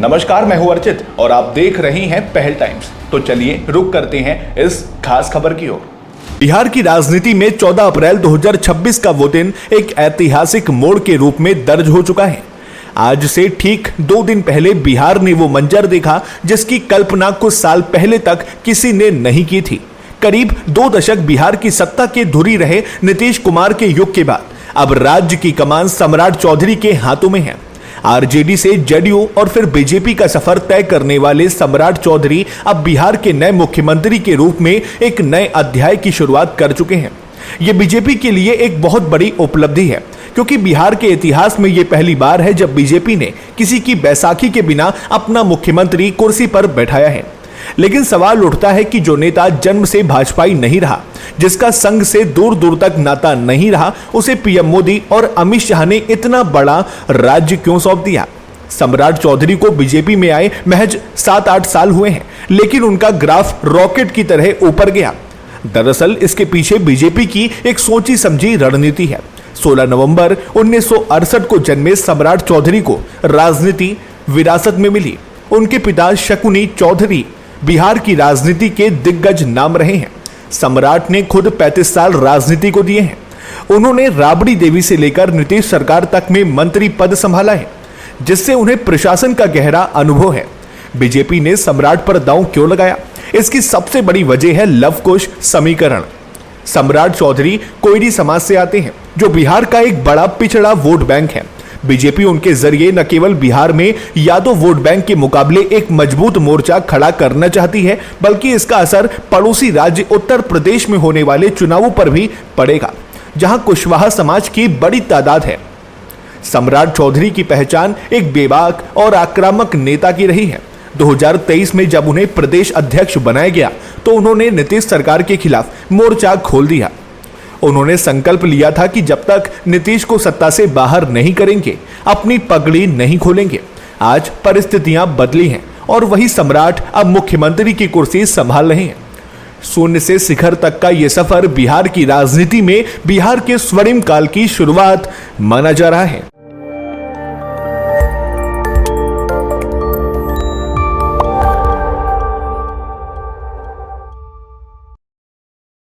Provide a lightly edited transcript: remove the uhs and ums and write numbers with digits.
नमस्कार, मैं हूं अर्चित और आप देख रहे हैं पहल टाइम्स। तो चलिए रुक करते हैं इस खास खबर की ओर। बिहार की राजनीति में 14 अप्रैल 2026 का वो दिन एक ऐतिहासिक मोड़ के रूप में दर्ज हो चुका है। आज से ठीक 2 दिन पहले बिहार ने वो मंजर देखा जिसकी कल्पना कुछ साल पहले तक किसी ने नहीं की थी। करीब 2 दशक बिहार की सत्ता के धुरी रहे नीतीश कुमार के युग के बाद अब राज्य की कमान सम्राट चौधरी के हाथों में है। आरजेडी से जेडीयू और फिर बीजेपी का सफर तय करने वाले सम्राट चौधरी अब बिहार के नए मुख्यमंत्री के रूप में एक नए अध्याय की शुरुआत कर चुके हैं। ये बीजेपी के लिए एक बहुत बड़ी उपलब्धि है, क्योंकि बिहार के इतिहास में ये पहली बार है जब बीजेपी ने किसी की बैसाखी के बिना अपना मुख्यमंत्री कुर्सी पर बैठाया है। लेकिन सवाल उठता है कि जो नेता जन्म से भाजपाई नहीं रहा, जिसका संघ से दूर दूर तक नाता नहीं रहा, उसे पीएम मोदी और अमित शाह ने इतना बड़ा राज्य क्यों सौंप दिया। सम्राट चौधरी को बीजेपी में आए महज 7-8 साल हुए हैं, लेकिन उनका ग्राफ रॉकेट की तरह ऊपर गया। दरअसल इसके पीछे बीजेपी की एक सोची समझी रणनीति है। 16 नवंबर 1968 को जन्मे सम्राट चौधरी को राजनीति विरासत में मिली। उनके पिता शकुनी चौधरी बिहार की राजनीति के दिग्गज नाम रहे हैं। सम्राट ने खुद 35 साल राजनीति को दिए हैं। उन्होंने राबड़ी देवी से लेकर नीतीश सरकार तक में मंत्री पद संभाला है, जिससे उन्हें प्रशासन का गहरा अनुभव है। बीजेपी ने सम्राट पर दांव क्यों लगाया? इसकी सबसे बड़ी वजह है लवकुश समीकरण। सम्राट चौधरी कोयरी समाज से आते हैं, जो बिहार का एक बड़ा पिछड़ा वोट बैंक है। बीजेपी उनके जरिए न केवल बिहार में यादव वोट बैंक के मुकाबले एक मजबूत मोर्चा खड़ा करना चाहती है, बल्कि इसका असर पड़ोसी राज्य उत्तर प्रदेश में होने वाले चुनावों पर भी पड़ेगा, जहां कुशवाहा समाज की बड़ी तादाद है। सम्राट चौधरी की पहचान एक बेबाक और आक्रामक नेता की रही है। 2023 में जब उन्हें प्रदेश अध्यक्ष बनाया गया तो उन्होंने नीतीश सरकार के खिलाफ मोर्चा खोल दिया। उन्होंने संकल्प लिया था कि जब तक नीतीश को सत्ता से बाहर नहीं करेंगे, अपनी पगड़ी नहीं खोलेंगे। आज परिस्थितियां बदली हैं और वही सम्राट अब मुख्यमंत्री की कुर्सी संभाल रहे हैं। शून्य से शिखर तक का यह सफर बिहार की राजनीति में बिहार के स्वर्णिम काल की शुरुआत माना जा रहा है।